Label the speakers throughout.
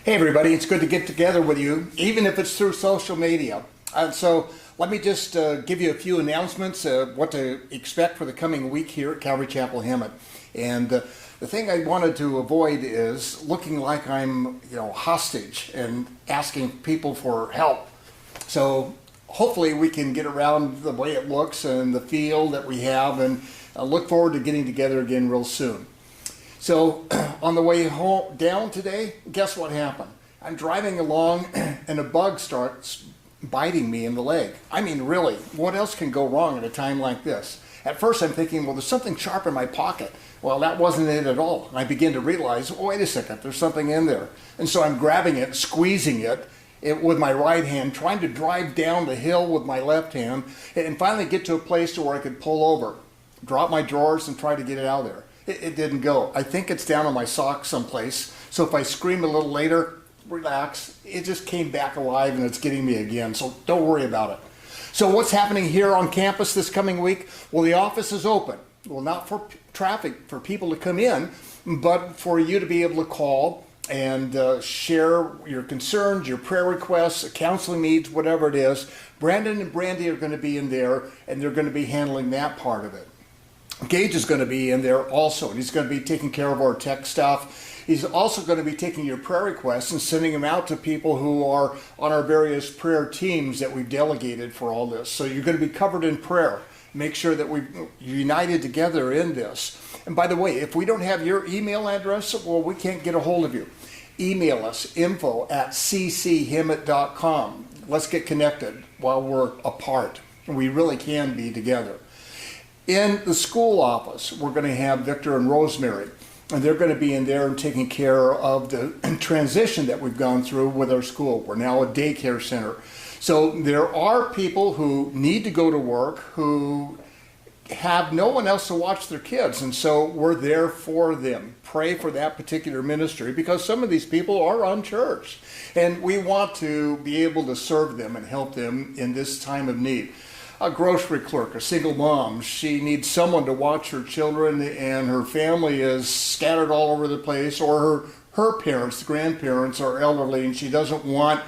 Speaker 1: Hey everybody, it's good to get together with you, even if it's through social media. So let me just give you a few announcements of what to expect for the coming week here at Calvary Chapel Hemet. And the thing I wanted to avoid is looking like I'm, hostage and asking people for help. So hopefully we can get around the way it looks and the feel that we have, and look forward to getting together again real soon. So on the way home down today, guess what happened? I'm driving along and a bug starts biting me in the leg. I mean, really, what else can go wrong at a time like this? At first I'm thinking, well, there's something sharp in my pocket. Well, that wasn't it at all. And I begin to realize, oh, wait a second, there's something in there. And so I'm grabbing it, squeezing it with my right hand, trying to drive down the hill with my left hand, and finally get to a place where I could pull over, drop my drawers, and try to get it out of there. It didn't go. I think it's down on my sock someplace. So if I scream a little later, relax, it just came back alive and it's getting me again. So don't worry about it. So what's happening here on campus this coming week? Well, the office is open. Well, not for traffic, for people to come in, but for you to be able to call and share your concerns, your prayer requests, counseling needs, whatever it is. Brandon and Brandy are going to be in there, and they're going to be handling that part of it. Gage is going to be in there also, and he's going to be taking care of our tech stuff. He's also going to be taking your prayer requests and sending them out to people who are on our various prayer teams that we've delegated for all this. So you're going to be covered in prayer. Make sure that we're united together in this. And by the way, if we don't have your email address, well, we can't get a hold of you. Email us, info@cchemet.com. Let's get connected while we're apart. We really can be together. In the school office, we're going to have Victor and Rosemary, and they're going to be in there and taking care of the transition that we've gone through with our school. We're now a daycare center. So there are people who need to go to work who have no one else to watch their kids, and so we're there for them. Pray for that particular ministry, because some of these people are unchurched, and we want to be able to serve them and help them in this time of need. A grocery clerk, a single mom, she needs someone to watch her children, and her family is scattered all over the place, or her parents, the grandparents, are elderly, and she doesn't want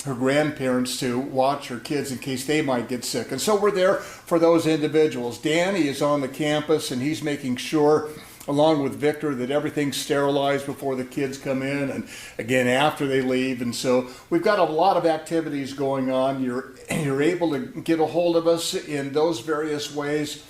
Speaker 1: her grandparents to watch her kids in case they might get sick. And so we're there for those individuals. Danny is on the campus, and he's making sure, along with Victor, that everything's sterilized before the kids come in, and again after they leave. And so we've got a lot of activities going on. You're able to get a hold of us in those various ways.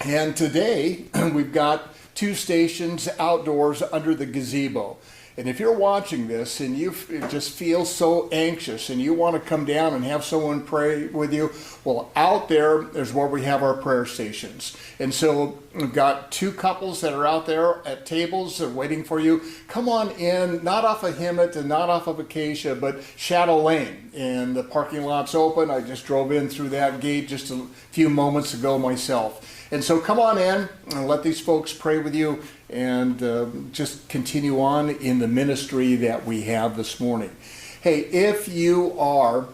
Speaker 1: And today we've got 2 stations outdoors under the gazebo. And if you're watching this and you just feel so anxious and you want to come down and have someone pray with you, well, out there is where we have our prayer stations. And so we've got 2 couples that are out there at tables waiting for you. Come on in, not off of Hemet and not off of Acacia, but Shadow Lane. And the parking lot's open. I just drove in through that gate just a few moments ago myself. And so come on in and let these folks pray with you, and just continue on in the ministry that we have this morning. Hey, if you are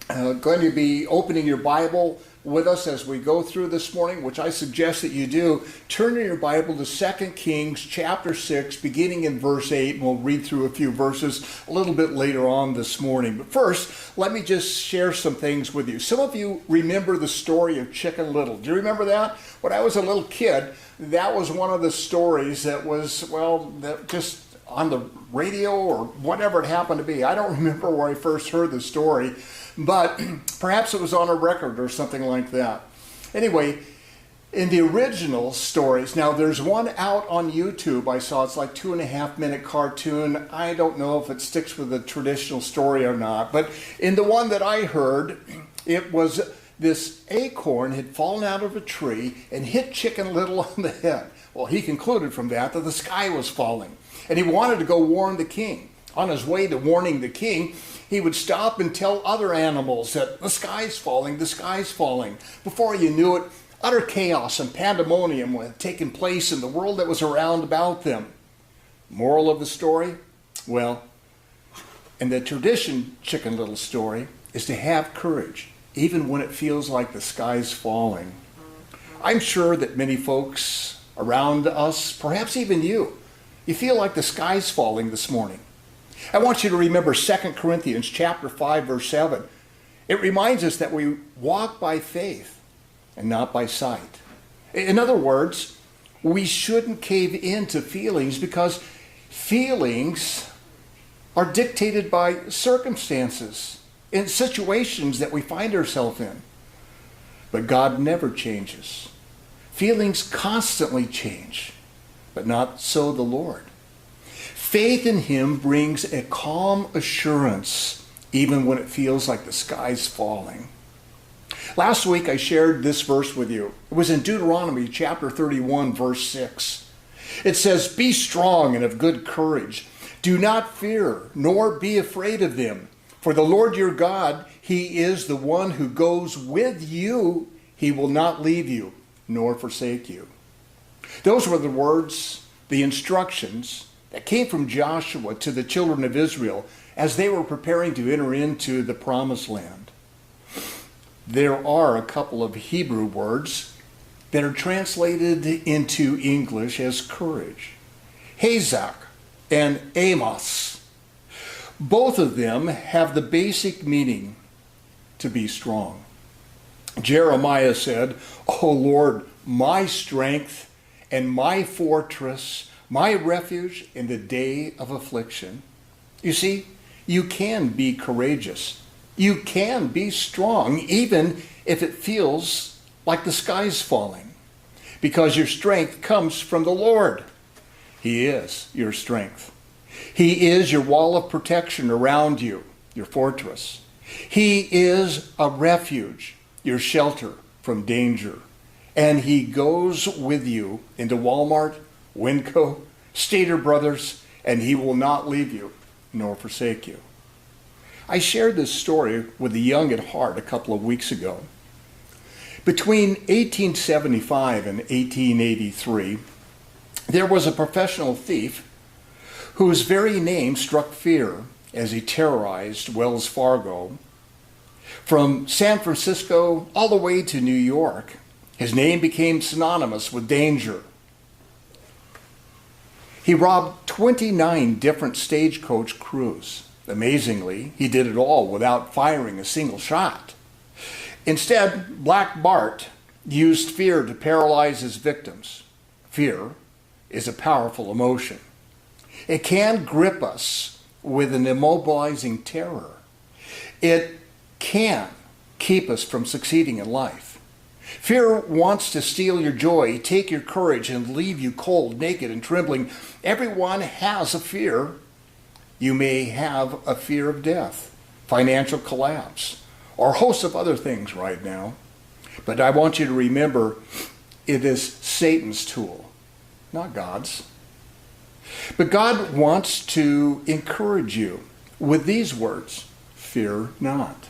Speaker 1: going to be opening your Bible with us as we go through this morning, which I suggest that you do, turn in your Bible to 2 Kings chapter 6, beginning in verse 8, and we'll read through a few verses a little bit later on this morning. But first, let me just share some things with you. Some of you remember the story of Chicken Little. Do you remember that? When I was a little kid, that was one of the stories that was, that just on the radio or whatever it happened to be. I don't remember where I first heard the story, but perhaps it was on a record or something like that. Anyway, in the original stories, now there's one out on YouTube I saw. It's like 2.5-minute cartoon. I don't know if it sticks with the traditional story or not, but in the one that I heard, it was this acorn had fallen out of a tree and hit Chicken Little on the head. Well, he concluded from that the sky was falling, and he wanted to go warn the king. On his way to warning the king, he would stop and tell other animals that the sky's falling, the sky's falling. Before you knew it, utter chaos and pandemonium had taken place in the world that was around about them. Moral of the story? Well, in the tradition Chicken Little story is to have courage, even when it feels like the sky's falling. I'm sure that many folks around us, perhaps even you feel like the sky's falling this morning. I want you to remember 2 Corinthians chapter 5, verse 7. It reminds us that we walk by faith and not by sight. In other words, we shouldn't cave into feelings because feelings are dictated by circumstances and situations that we find ourselves in. But God never changes. Feelings constantly change, but not so the Lord. Faith in Him brings a calm assurance even when it feels like the sky's falling. Last week I shared this verse with you. It was in Deuteronomy chapter 31, verse 6. It says, "Be strong and of good courage. Do not fear, nor be afraid of them. For the Lord your God, He is the one who goes with you. He will not leave you, nor forsake you." Those were the words, the instructions that came from Joshua to the children of Israel as they were preparing to enter into the promised land. There are a couple of Hebrew words that are translated into English as courage. Hazak and Amos. Both of them have the basic meaning to be strong. Jeremiah said, "O Lord, my strength and my fortress, my refuge in the day of affliction." You see, you can be courageous. You can be strong, even if it feels like the sky's falling, because your strength comes from the Lord. He is your strength. He is your wall of protection around you, your fortress. He is a refuge, your shelter from danger. And He goes with you into Walmart, Winco, Stater Brothers, and He will not leave you nor forsake you. I shared this story with the young at heart a couple of weeks ago. Between 1875 and 1883, there was a professional thief whose very name struck fear as he terrorized Wells Fargo. From San Francisco all the way to New York, his name became synonymous with danger. He robbed 29 different stagecoach crews. Amazingly, he did it all without firing a single shot. Instead, Black Bart used fear to paralyze his victims. Fear is a powerful emotion. It can grip us with an immobilizing terror. It can keep us from succeeding in life. Fear wants to steal your joy, take your courage, and leave you cold, naked, and trembling. Everyone has a fear. You may have a fear of death, financial collapse, or a host of other things right now. But I want you to remember, it is Satan's tool, not God's. But God wants to encourage you with these words, "Fear not."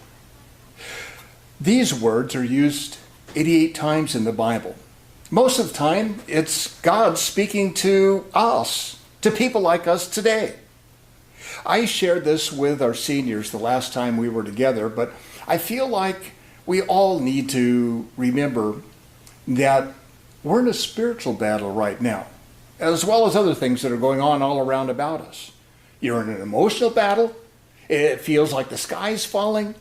Speaker 1: These words are used 88 times in the Bible. Most of the time, it's God speaking to us, to people like us today. I shared this with our seniors the last time we were together, but I feel like we all need to remember that we're in a spiritual battle right now, as well as other things that are going on all around about us. You're in an emotional battle. It feels like the sky's falling.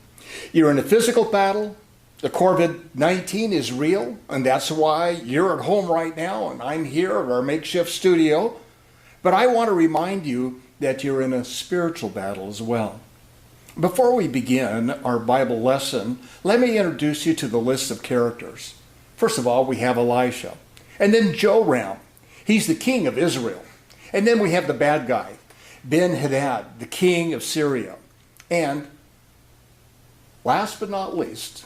Speaker 1: You're in a physical battle. The COVID-19 is real, and that's why you're at home right now, and I'm here at our makeshift studio. But I want to remind you that you're in a spiritual battle as well. Before we begin our Bible lesson, let me introduce you to the list of characters. First of all, we have Elisha, and then Joram. He's the king of Israel. And then we have the bad guy, Ben-Hadad, the king of Syria. And last but not least,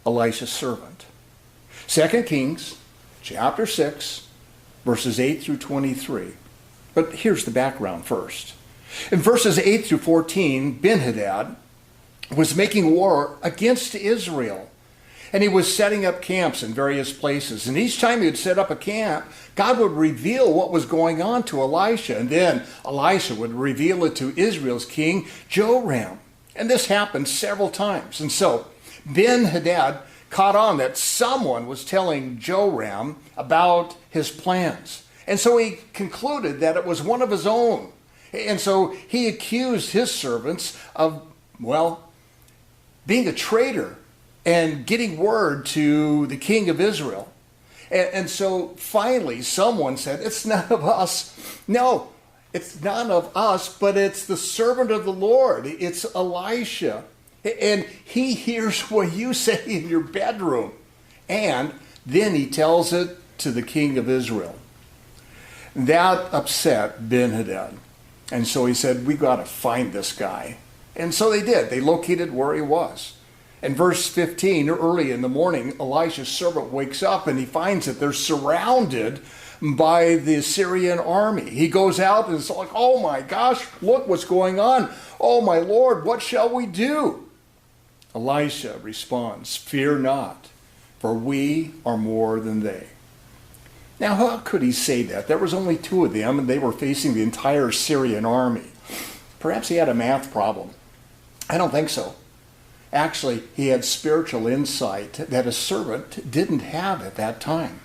Speaker 1: Elisha's servant. 2 Kings chapter 6, verses 8 through 23. But here's the background first. In verses 8 through 14, Ben-Hadad was making war against Israel. And he was setting up camps in various places. And each time he would set up a camp, God would reveal what was going on to Elisha. And then Elisha would reveal it to Israel's king, Joram. And this happened several times. And so Ben-Hadad caught on that someone was telling Joram about his plans. And so he concluded that it was one of his own. And so he accused his servants of, well, being a traitor and getting word to the king of Israel. And so finally someone said, it's none of us. No, it's none of us, but it's the servant of the Lord. It's Elisha. And he hears what you say in your bedroom. And then he tells it to the king of Israel. That upset Ben-Hadad. And so he said, we got to find this guy. And so they did. They located where he was. In verse 15, early in the morning, Elisha's servant wakes up and he finds that they're surrounded by the Assyrian army. He goes out and it's like, oh my gosh, look what's going on. Oh my Lord, what shall we do? Elisha responds, fear not, for we are more than they. Now, how could he say that? There was only two of them, and they were facing the entire Syrian army. Perhaps he had a math problem. I don't think so. Actually, he had spiritual insight that a servant didn't have at that time.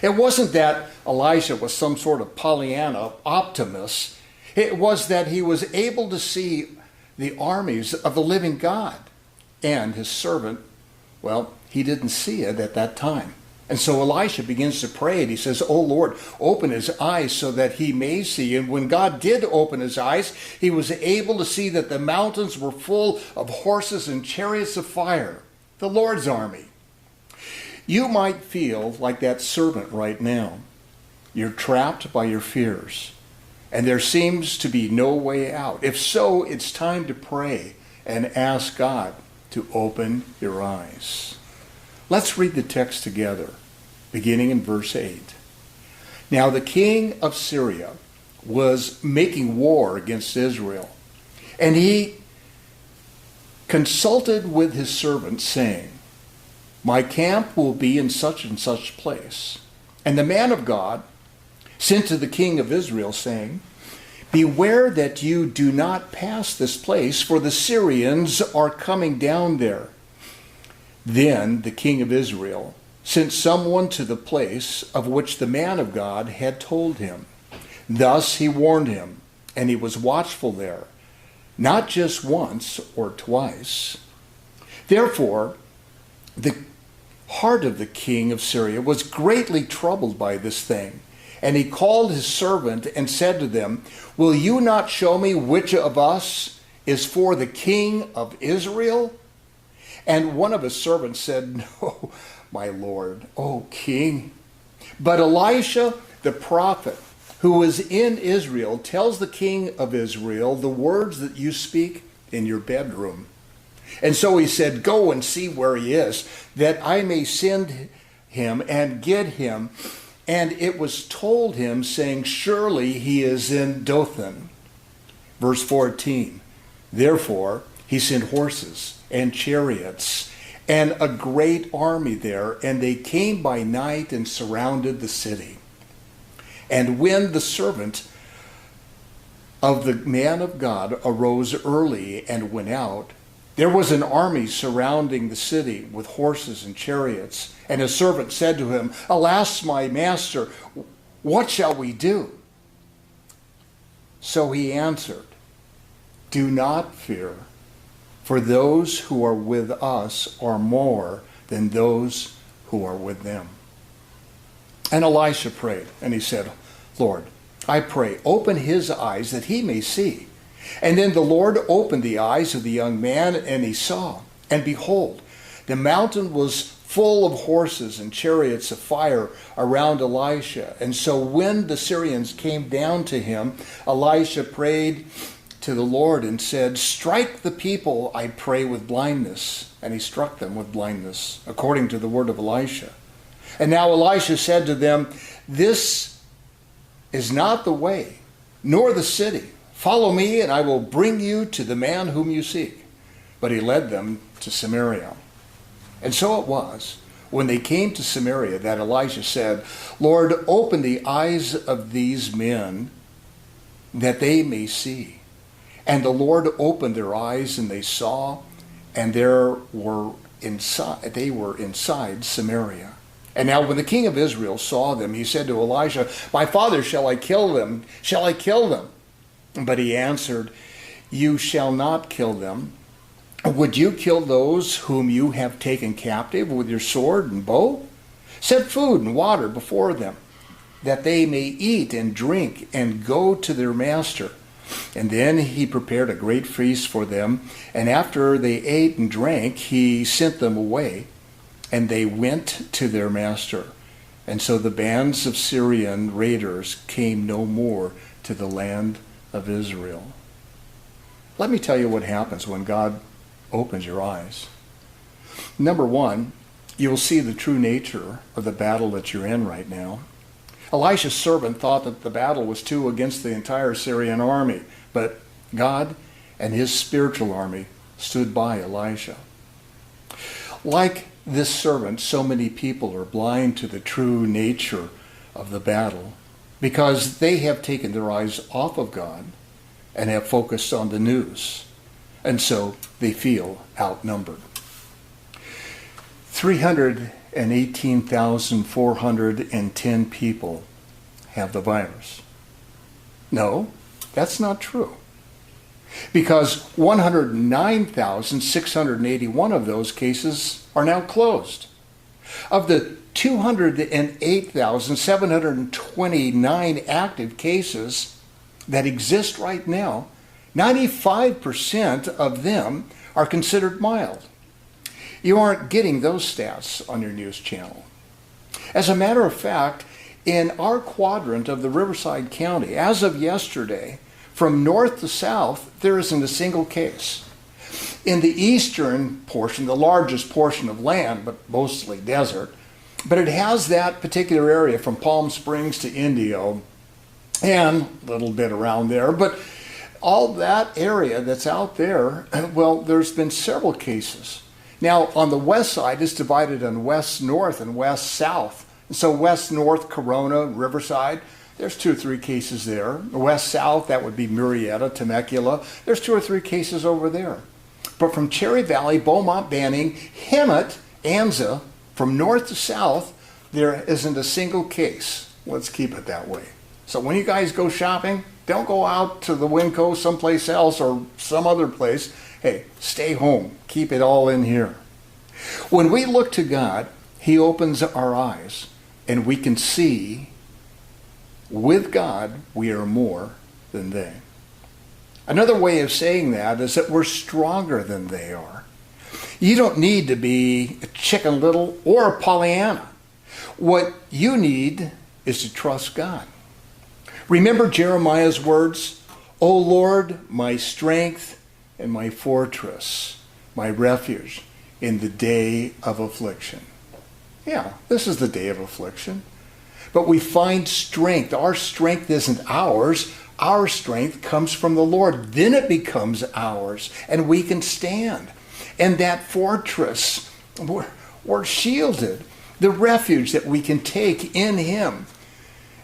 Speaker 1: It wasn't that Elisha was some sort of Pollyanna optimist. It was that he was able to see the armies of the living God. And his servant, well, he didn't see it at that time. And so Elisha begins to pray and he says, oh Lord, open his eyes so that he may see. And when God did open his eyes, he was able to see that the mountains were full of horses and chariots of fire, the Lord's army. You might feel like that servant right now. You're trapped by your fears, and there seems to be no way out. If so, it's time to pray and ask God to open your eyes. Let's read the text together, beginning in verse 8. Now the king of Syria was making war against Israel, and he consulted with his servants, saying, my camp will be in such and such place. And the man of God sent to the king of Israel, saying, beware that you do not pass this place, for the Syrians are coming down there. Then the king of Israel sent someone to the place of which the man of God had told him. Thus he warned him, and he was watchful there, not just once or twice. Therefore, the heart of the king of Syria was greatly troubled by this thing. And he called his servant and said to them, will you not show me which of us is for the king of Israel? And one of his servants said, no, my lord, O king. But Elisha, the prophet, who was in Israel, tells the king of Israel the words that you speak in your bedroom. And so he said, go and see where he is, that I may send him and get him. And it was told him, saying, surely he is in Dothan. Verse 14, therefore he sent horses and chariots and a great army there, and they came by night and surrounded the city. And when the servant of the man of God arose early and went out, there was an army surrounding the city with horses and chariots. And his servant said to him, alas, my master, what shall we do? So he answered, do not fear, for those who are with us are more than those who are with them. And Elisha prayed, and he said, Lord, I pray, open his eyes that he may see. And then the Lord opened the eyes of the young man, and he saw. And behold, the mountain was full of horses and chariots of fire around Elisha. And so when the Syrians came down to him, Elisha prayed to the Lord and said, strike the people, I pray, with blindness. And he struck them with blindness, according to the word of Elisha. And now Elisha said to them, this is not the way, nor the city. Follow me, and I will bring you to the man whom you seek. But he led them to Samaria. And so it was, when they came to Samaria, that Elisha said, Lord, open the eyes of these men, that they may see. And the Lord opened their eyes, and they saw, and they were inside Samaria. And now when the king of Israel saw them, he said to Elisha, my father, shall I kill them? Shall I kill them? But he answered, "You shall not kill them. Would you kill those whom you have taken captive with your sword and bow? Set food and water before them, that they may eat and drink and go to their master." And then he prepared a great feast for them, and after they ate and drank, he sent them away, and they went to their master. And so the bands of Syrian raiders came no more to the land of Israel. Let me tell you what happens when God opens your eyes. Number one, you will see the true nature of the battle that you're in right now. Elisha's servant thought that the battle was two against the entire Syrian army, but God and his spiritual army stood by Elisha. Like this servant, so many people are blind to the true nature of the battle because they have taken their eyes off of God and have focused on the news, and so they feel outnumbered. 318,410 people have the virus. No, that's not true. Because 109,681 of those cases are now closed. Of the 208,729 active cases that exist right now, 95% of them are considered mild. You aren't getting those stats on your news channel. As a matter of fact, in our quadrant of the Riverside County, as of yesterday, from north to south, there isn't a single case. In the eastern portion, the largest portion of land, but mostly desert, but it has that particular area from Palm Springs to Indio and a little bit around there, but all that area that's out there, well, there's been several cases. Now, on the west side, it's divided on west-north and west-south. So west-north, Corona, Riverside, there's 2 or 3 cases there. West-south, that would be Murrieta, Temecula. There's 2 or 3 cases over there. But from Cherry Valley, Beaumont, Banning, Hemet, Anza, from north to south, there isn't a single case. Let's keep it that way. So when you guys go shopping, don't go out to the Winco someplace else or some other place. Hey, stay home. Keep it all in here. When we look to God, he opens our eyes and we can see with God we are more than they. Another way of saying that is that we're stronger than they are. You don't need to be a Chicken Little or a Pollyanna. What you need is to trust God. Remember Jeremiah's words, "O Lord, my strength and my fortress, my refuge in the day of affliction." Yeah, this is the day of affliction. But we find strength. Our strength isn't ours. Our strength comes from the Lord. Then it becomes ours, and we can stand. And that fortress, we're shielded. The refuge that we can take in him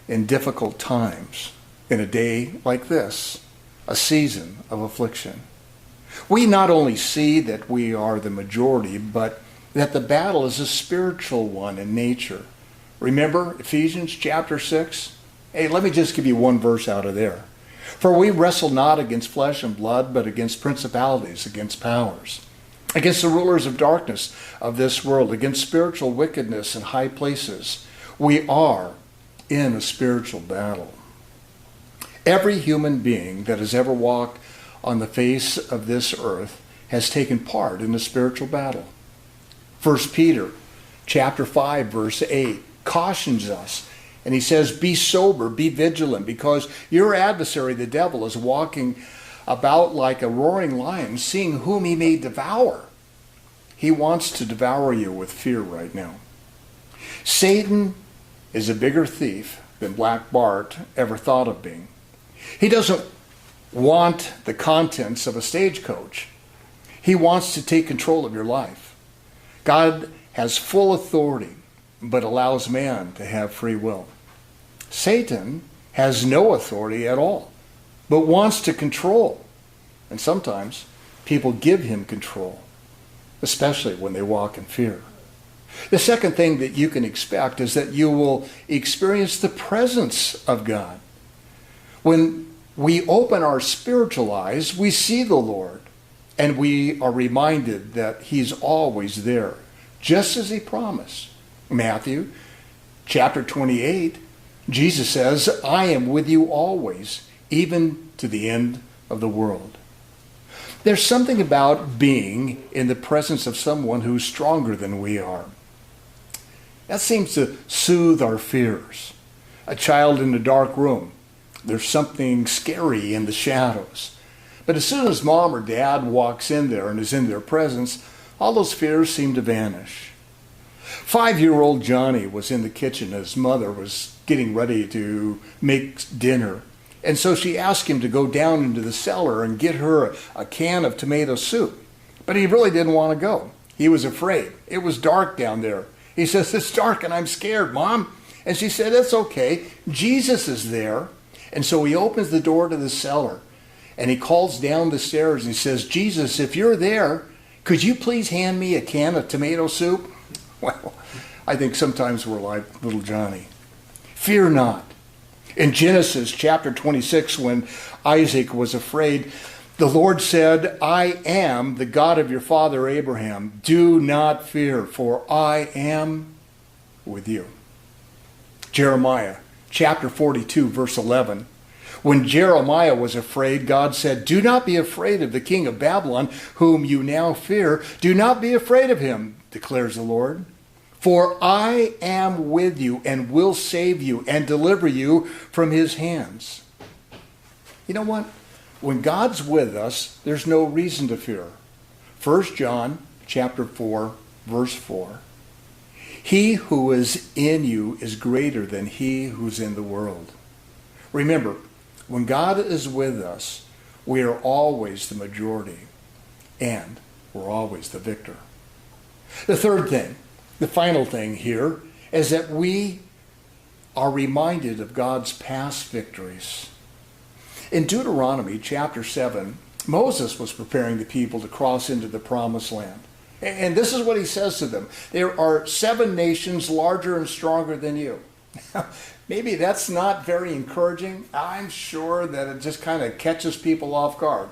Speaker 1: in difficult times, in a day like this, a season of affliction. We not only see that we are the majority, but that the battle is a spiritual one in nature. Remember Ephesians chapter 6? Hey, let me just give you one verse out of there. "For we wrestle not against flesh and blood, but against principalities, against powers, against the rulers of darkness of this world, against spiritual wickedness in high places." We are in a spiritual battle. Every human being that has ever walked on the face of this earth has taken part in a spiritual battle. 1 Peter chapter 5, verse 8 cautions us, and he says, "Be sober, be vigilant, because your adversary, the devil, is walking about like a roaring lion, seeing whom he may devour." He wants to devour you with fear right now. Satan is a bigger thief than Black Bart ever thought of being. He doesn't want the contents of a stagecoach. He wants to take control of your life. God has full authority, but allows man to have free will. Satan has no authority at all, but wants to control. And sometimes people give him control, especially when they walk in fear. The second thing that you can expect is that you will experience the presence of God. When we open our spiritual eyes, we see the Lord, and we are reminded that he's always there, just as he promised. Matthew chapter 28, Jesus says, I am with you always, even to the end of the world. There's something about being in the presence of someone who's stronger than we are. That seems to soothe our fears. A child in a dark room, there's something scary in the shadows. But as soon as mom or dad walks in there and is in their presence, all those fears seem to vanish. 5-year-old Johnny was in the kitchen. His mother was getting ready to make dinner. And so she asked him to go down into the cellar and get her a can of tomato soup. But he really didn't want to go. He was afraid. It was dark down there. He says, it's dark and I'm scared, Mom. And she said, it's okay. Jesus is there. And so he opens the door to the cellar and he calls down the stairs and he says, Jesus, if you're there, could you please hand me a can of tomato soup? Well, I think sometimes we're like little Johnny. Fear not. In Genesis chapter 26, when Isaac was afraid, the Lord said, I am the God of your father Abraham. Do not fear, for I am with you. Jeremiah chapter 42, verse 11. When Jeremiah was afraid, God said, do not be afraid of the king of Babylon, whom you now fear. Do not be afraid of him, declares the Lord. For I am with you and will save you and deliver you from his hands. You know what? When God's with us, there's no reason to fear. 1 John chapter 4, verse 4. He who is in you is greater than he who's in the world. Remember, when God is with us, we are always the majority and we're always the victor. The third thing, the final thing here, is that we are reminded of God's past victories. In Deuteronomy chapter 7, Moses was preparing the people to cross into the promised land. And this is what he says to them. There are 7 nations larger and stronger than you. Maybe that's not very encouraging. I'm sure that it just kind of catches people off guard.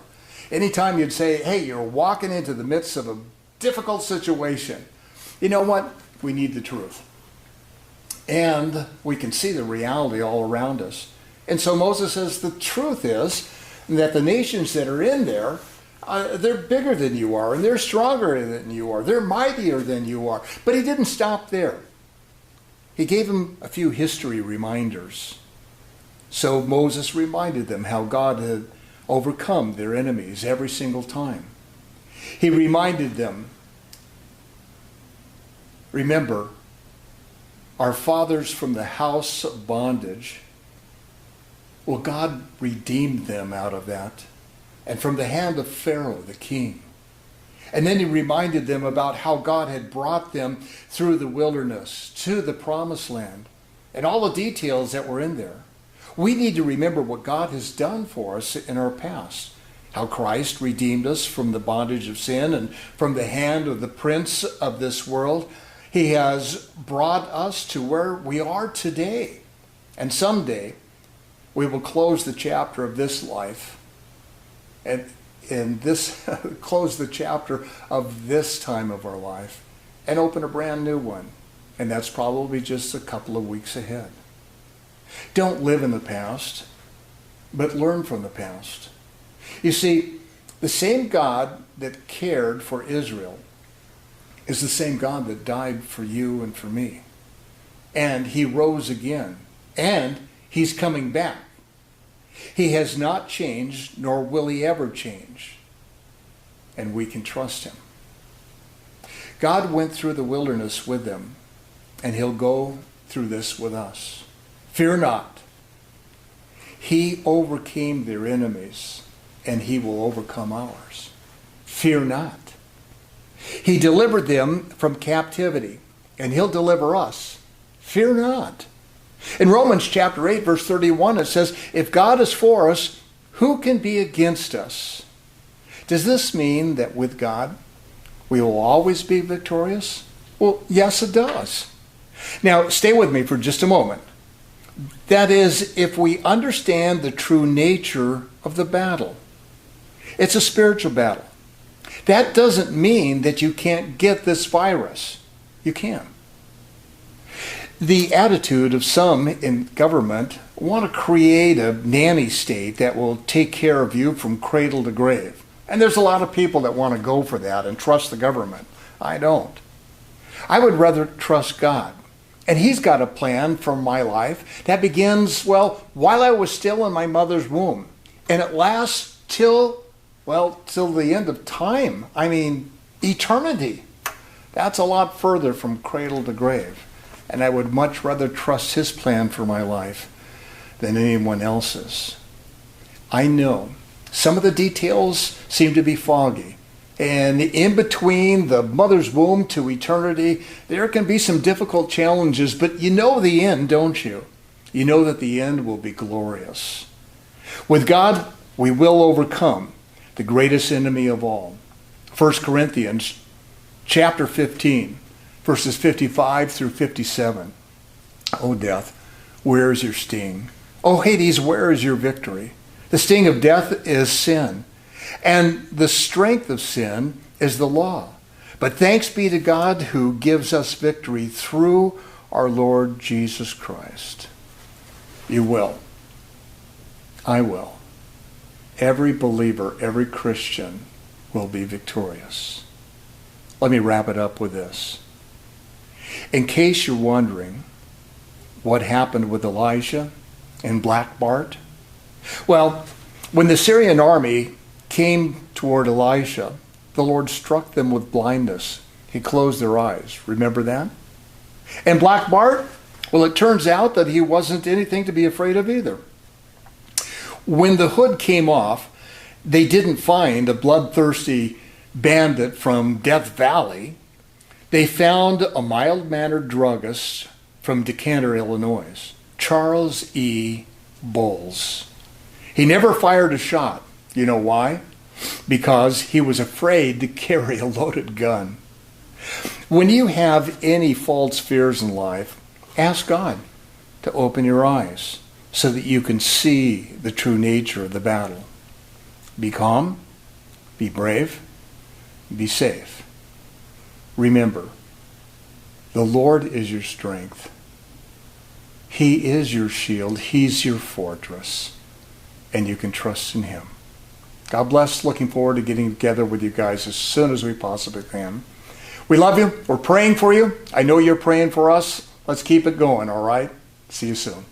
Speaker 1: Anytime you'd say, hey, you're walking into the midst of a difficult situation, you know what? We need the truth. And we can see the reality all around us. And so Moses says the truth is that the nations that are in there, they're bigger than you are, and they're stronger than you are. They're mightier than you are. But he didn't stop there. He gave them a few history reminders. So Moses reminded them how God had overcome their enemies every single time. He reminded them, remember, our fathers from the house of bondage, well, God redeemed them out of that, and from the hand of Pharaoh, the king. And then he reminded them about how God had brought them through the wilderness to the promised land, and all the details that were in there. We need to remember what God has done for us in our past, how Christ redeemed us from the bondage of sin and from the hand of the prince of this world. He has brought us to where we are today. And someday we will close the chapter of this life and this close the chapter of this time of our life and open a brand new one. And that's probably just a couple of weeks ahead. Don't live in the past, but learn from the past. You see, the same God that cared for Israel is the same God that died for you and for me. And he rose again. And he's coming back. He has not changed, nor will he ever change. And we can trust him. God went through the wilderness with them, and he'll go through this with us. Fear not. He overcame their enemies, and he will overcome ours. Fear not. He delivered them from captivity, and he'll deliver us. Fear not. In Romans chapter 8, verse 31, it says, if God is for us, who can be against us? Does this mean that with God, we will always be victorious? Well, yes, it does. Now, stay with me for just a moment. That is, if we understand the true nature of the battle. It's a spiritual battle. That doesn't mean that you can't get this virus. You can. The attitude of some in government want to create a nanny state that will take care of you from cradle to grave. And there's a lot of people that want to go for that and trust the government. I don't. I would rather trust God. And He's got a plan for my life that begins, well, while I was still in my mother's womb. And it lasts till the end of time. I mean, eternity. That's a lot further from cradle to grave. And I would much rather trust His plan for my life than anyone else's. I know some of the details seem to be foggy. And in between the mother's womb to eternity, there can be some difficult challenges, but you know the end, don't you? You know that the end will be glorious. With God, we will overcome the greatest enemy of all. 1 Corinthians chapter 15, verses 55 through 57. O death, where is your sting? O Hades, where is your victory? The sting of death is sin, and the strength of sin is the law. But thanks be to God who gives us victory through our Lord Jesus Christ. You will. I will. Every believer, every Christian will be victorious. Let me wrap it up with this. In case you're wondering what happened with Elijah and Black Bart, well, when the Syrian army came toward Elisha, the Lord struck them with blindness. He closed their eyes. Remember that? And Black Bart, well, it turns out that he wasn't anything to be afraid of either. When the hood came off, they didn't find a bloodthirsty bandit from Death Valley. They found a mild-mannered druggist from Decatur, Illinois, Charles E. Bowles. He never fired a shot. You know why? Because he was afraid to carry a loaded gun. When you have any false fears in life, ask God to open your eyes so that you can see the true nature of the battle. Be calm, be brave, be safe. Remember, the Lord is your strength. He is your shield. He's your fortress. And you can trust in Him. God bless. Looking forward to getting together with you guys as soon as we possibly can. We love you. We're praying for you. I know you're praying for us. Let's keep it going, all right? See you soon.